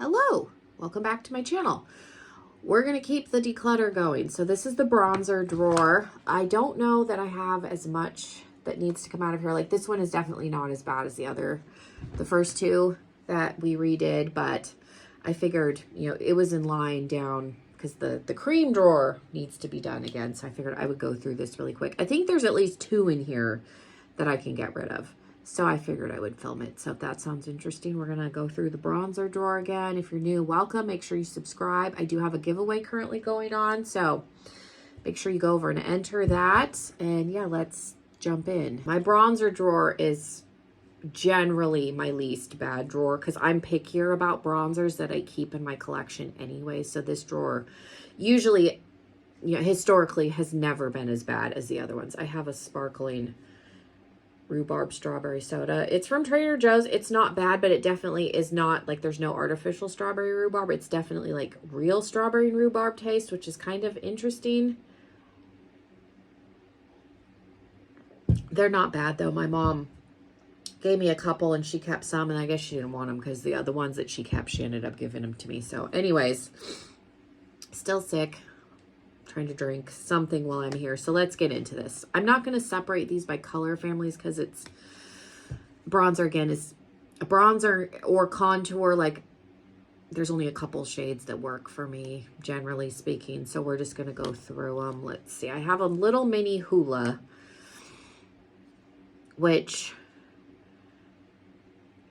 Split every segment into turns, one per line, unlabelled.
Hello, welcome back to my channel. We're going to keep the declutter going. So this is the bronzer drawer. I don't know that I have as much that needs to come out of here. Like this one is definitely not as bad as the first two that we redid, but I figured, you know, it was in line down because the cream drawer needs to be done again. So I figured I would go through this really quick. I think there's at least two in here that I can get rid of. So I figured I would film it. So if that sounds interesting, we're going to go through the bronzer drawer again. If you're new, welcome. Make sure you subscribe. I do have a giveaway currently going on. So make sure you go over and enter that. And yeah, let's jump in. My bronzer drawer is generally my least bad drawer because I'm pickier about bronzers that I keep in my collection anyway. So this drawer usually, you know, historically has never been as bad as the other ones. I have a sparkling rhubarb strawberry soda. It's from Trader Joe's. It's not bad, but it definitely is not like there's no artificial strawberry rhubarb. It's definitely like real strawberry and rhubarb taste, which is kind of interesting. They're not bad though. My mom gave me a couple and she kept some, and I guess she didn't want them because the ones that she kept, she ended up giving them to me. So anyways, still sick. Trying to drink something while I'm here. So let's get into this. I'm not going to separate these by color families because it's bronzer again is a bronzer or contour. Like there's only a couple shades that work for me, generally speaking. So we're just going to go through them. Let's see. I have a little mini Hoola, which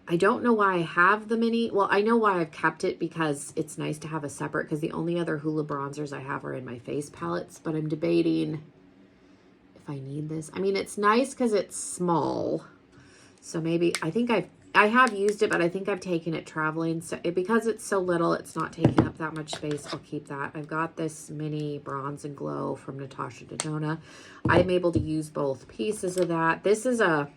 I don't know why I have the mini. Well, I know why I've kept it because it's nice to have a separate, because the only other Hoola bronzers I have are in my face palettes, but I'm debating if I need this. I mean, it's nice because it's small. So maybe, I have used it, but I think I've taken it traveling. So because it's so little, it's not taking up that much space. I'll keep that. I've got this mini Bronze and Glow from Natasha Denona. I'm able to use both pieces of that. This is a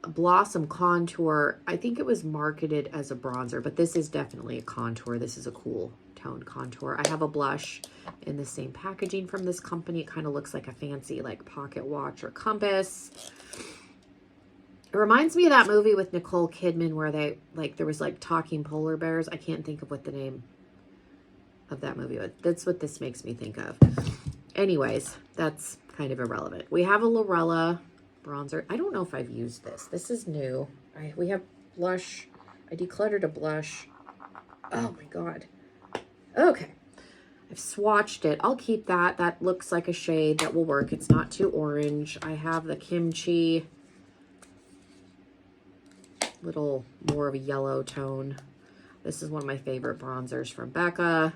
Blossom Contour. I think it was marketed as a bronzer, but this is definitely a contour. This is a cool toned contour. I have a blush in the same packaging from this company. It kind of looks like a fancy like pocket watch or compass. It reminds me of that movie with Nicole Kidman where there was like talking polar bears. I can't think of what the name of that movie was. That's what this makes me think of. Anyways, that's kind of irrelevant. We have a Lorella bronzer. I don't know if I've used this. This is new. We have blush. I decluttered a blush. Oh my God. Okay. I've swatched it. I'll keep that. That looks like a shade that will work. It's not too orange. I have the Kimchi. Little more of a yellow tone. This is one of my favorite bronzers from Becca.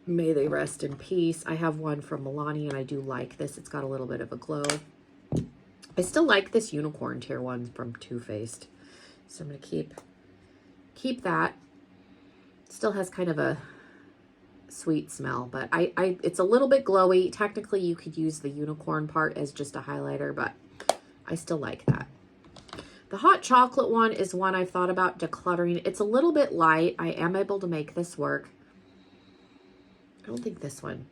May they rest in peace. I have one from Milani, and I do like this. It's got a little bit of a glow. I still like this unicorn tier one from Too Faced. So I'm going to keep that. Still has kind of a sweet smell, but it's a little bit glowy. Technically, you could use the unicorn part as just a highlighter, but I still like that. The hot chocolate one is one I've thought about decluttering. It's a little bit light. I am able to make this work. I don't think this one.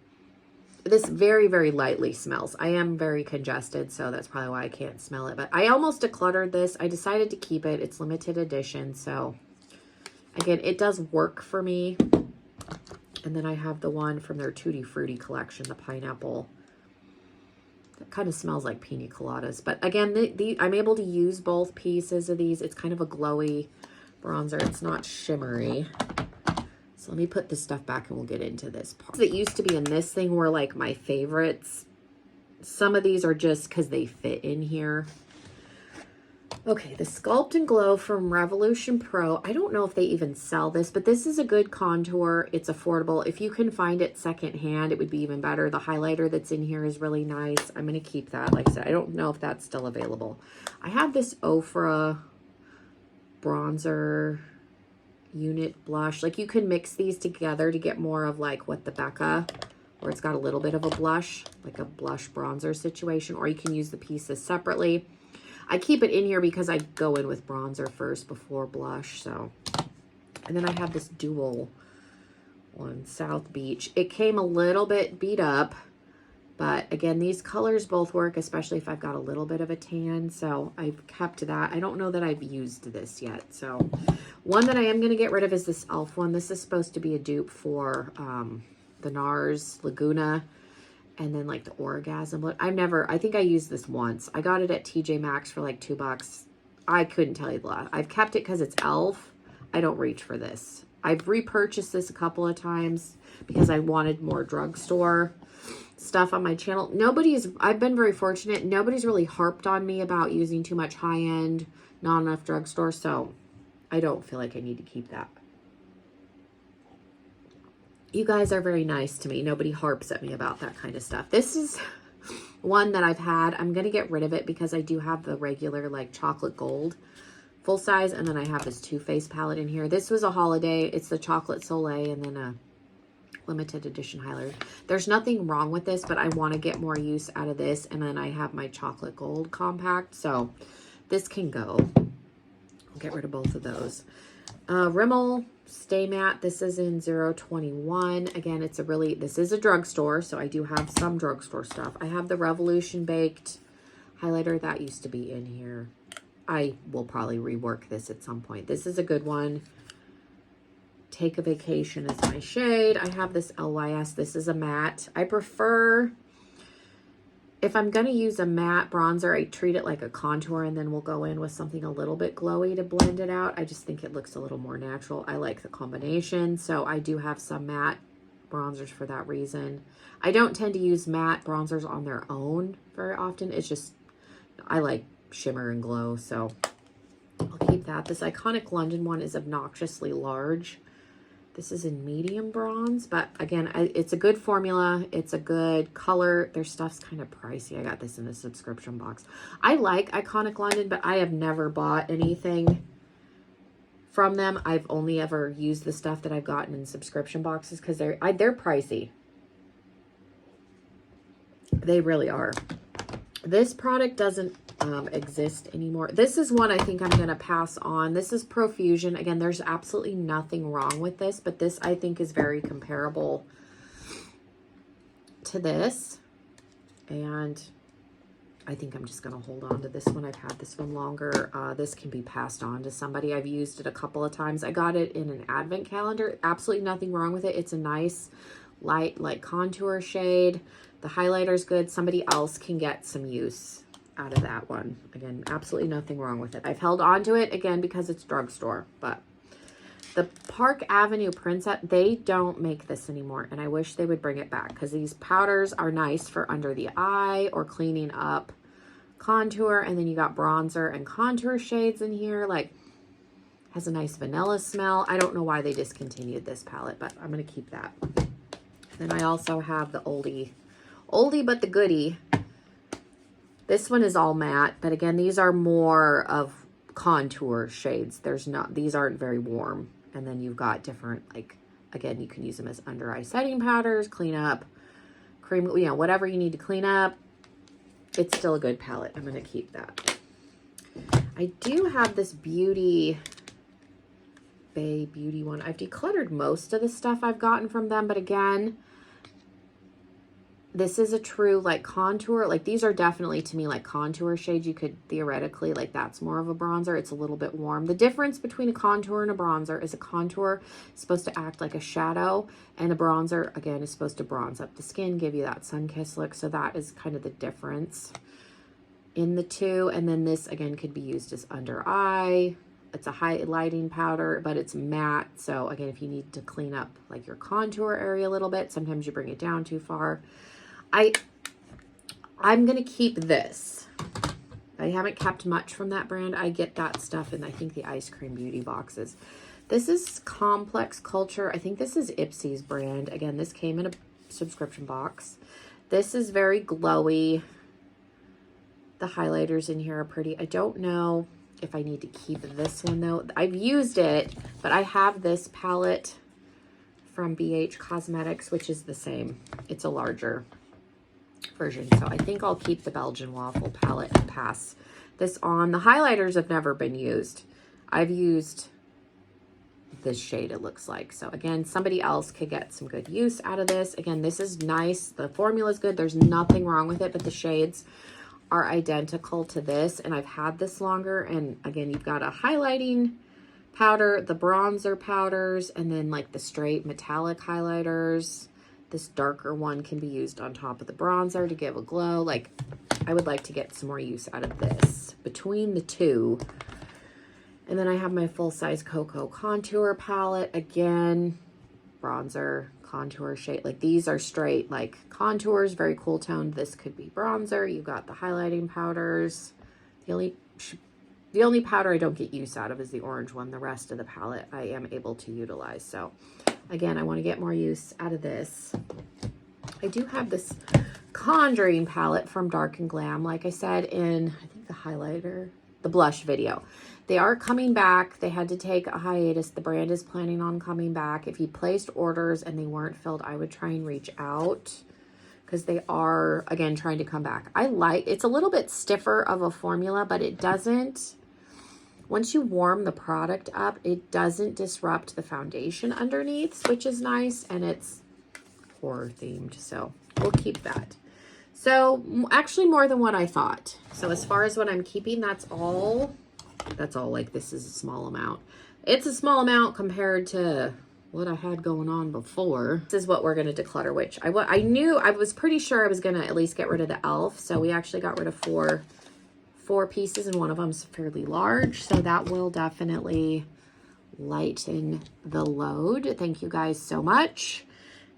This very, very lightly smells. I am very congested, so that's probably why I can't smell it. But I almost decluttered this. I decided to keep it. It's limited edition, so again, it does work for me. And then I have the one from their Tutti Frutti collection, the pineapple. That kind of smells like pina coladas. But again, I'm able to use both pieces of these. It's kind of a glowy bronzer. It's not shimmery. So let me put this stuff back and we'll get into this part. That used to be in this thing were like my favorites. Some of these are just because they fit in here. Okay, the Sculpt and Glow from Revolution Pro. I don't know if they even sell this, but this is a good contour. It's affordable. If you can find it secondhand, it would be even better. The highlighter that's in here is really nice. I'm going to keep that. Like I said, I don't know if that's still available. I have this Ofra bronzer unit blush. Like you can mix these together to get more of like what the Becca, where it's got a little bit of a blush, like a blush bronzer situation, or you can use the pieces separately. I keep it in here because I go in with bronzer first before blush. So, and then I have this dual one, South Beach. It came a little bit beat up, But again, these colors both work, especially if I've got a little bit of a tan. So I've kept that. I don't know that I've used this yet. So one that I am going to get rid of is this e.l.f. one. This is supposed to be a dupe for the NARS Laguna and then like the Orgasm. I think I used this once. I got it at TJ Maxx for like $2. I couldn't tell you the last. I've kept it because it's e.l.f. I don't reach for this. I've repurchased this a couple of times because I wanted more drugstore stuff on my channel. I've been very fortunate. Nobody's really harped on me about using too much high-end, not enough drugstore, so I don't feel like I need to keep that. You guys are very nice to me. Nobody harps at me about that kind of stuff. This is one that I've had. I'm going to get rid of it because I do have the regular like chocolate gold full size, and then I have this Too Faced palette in here. This was a holiday. It's the Chocolate Soleil and then a limited edition highlighter. There's nothing wrong with this, but I want to get more use out of this, and then I have my chocolate gold compact, so this can go. I'll get rid of both of those. Rimmel Stay Matte. This is in 021. Again, this is a drugstore, so I do have some drugstore stuff. I have the Revolution Baked highlighter that used to be in here. I will probably rework this at some point. This is a good one. Take a Vacation is my shade. I have this LYS. This is a matte. I prefer, if I'm going to use a matte bronzer, I treat it like a contour, and then we'll go in with something a little bit glowy to blend it out. I just think it looks a little more natural. I like the combination, so I do have some matte bronzers for that reason. I don't tend to use matte bronzers on their own very often. It's just, I like shimmer and glow, so I'll keep that. This Iconic London one is obnoxiously large. This is in medium bronze, but again, it's a good formula. It's a good color. Their stuff's kind of pricey. I got this in a subscription box. I like Iconic London, but I have never bought anything from them. I've only ever used the stuff that I've gotten in subscription boxes because they're pricey. They really are. This product doesn't exist anymore. This is one I think I'm going to pass on. This is Profusion. Again, there's absolutely nothing wrong with this, but this I think is very comparable to this. And I think I'm just going to hold on to this one. I've had this one longer. This can be passed on to somebody. I've used it a couple of times. I got it in an advent calendar. Absolutely nothing wrong with it. It's a nice light, like contour shade. The highlighter's good. Somebody else can get some use out of that one. Again, absolutely nothing wrong with it. I've held on to it, again, because it's drugstore. But the Park Avenue Princess, they don't make this anymore, and I wish they would bring it back, because these powders are nice for under the eye or cleaning up contour. And then you got bronzer and contour shades in here. Like, has a nice vanilla smell. I don't know why they discontinued this palette, but I'm going to keep that. Then I also have the oldie but the goodie. This one is all matte, but again, these are more of contour shades. These aren't very warm. And then you've got different, like, again, you can use them as under eye setting powders, clean up, cream, you know, whatever you need to clean up. It's still a good palette. I'm going to keep that. I do have this Beauty Bay Beauty one. I've decluttered most of the stuff I've gotten from them, but again, this is a true, like, contour. Like, these are definitely, to me, like, contour shades. You could theoretically, like, that's more of a bronzer. It's a little bit warm. The difference between a contour and a bronzer is a contour is supposed to act like a shadow, and a bronzer, again, is supposed to bronze up the skin, give you that sun-kissed look. So that is kind of the difference in the two. And then this, again, could be used as under eye. It's a highlighting powder, but it's matte. So, again, if you need to clean up, like, your contour area a little bit, sometimes you bring it down too far. I'm going to keep this. I haven't kept much from that brand. I get that stuff in, I think, the Ice Cream Beauty boxes. This is Complex Culture. I think this is Ipsy's brand. Again, this came in a subscription box. This is very glowy. The highlighters in here are pretty. I don't know if I need to keep this one, though. I've used it, but I have this palette from BH Cosmetics, which is the same. It's a larger version. So I think I'll keep the Belgian Waffle palette and pass this on. The highlighters have never been used. I've used this shade, it looks like. So again, somebody else could get some good use out of this. Again, this is nice. The formula is good. There's nothing wrong with it, but the shades are identical to this, and I've had this longer. And again, you've got a highlighting powder, the bronzer powders, and then like the straight metallic highlighters. This darker one can be used on top of the bronzer to give a glow. Like, I would like to get some more use out of this between the two. And then I have my full-size Cocoa Contour palette. Again, bronzer, contour shade. Like, these are straight, like, contours, very cool toned. This could be bronzer. You've got the highlighting powders. The only powder I don't get use out of is the orange one. The rest of the palette I am able to utilize. So, again, I want to get more use out of this. I do have this Conjuring palette from Dark and Glam, like I said in, I think, the blush video. They are coming back. They had to take a hiatus. The brand is planning on coming back. If you placed orders and they weren't filled, I would try and reach out because they are, again, trying to come back. It's a little bit stiffer of a formula, but it doesn't, once you warm the product up, it doesn't disrupt the foundation underneath, which is nice, and it's horror themed, so we'll keep that. So actually more than what I thought. So as far as what I'm keeping, that's all. Like, this is a small amount. It's a small amount compared to what I had going on before. This is what we're going to declutter, which I was pretty sure I was going to at least get rid of the e.l.f. So we actually got rid of four pieces, and one of them's fairly large. So that will definitely lighten the load. Thank you guys so much.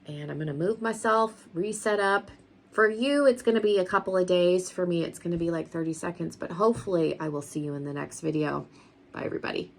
And I'm going to move myself, reset up. For you, it's going to be a couple of days. For me, it's going to be like 30 seconds, but hopefully I will see you in the next video. Bye, everybody.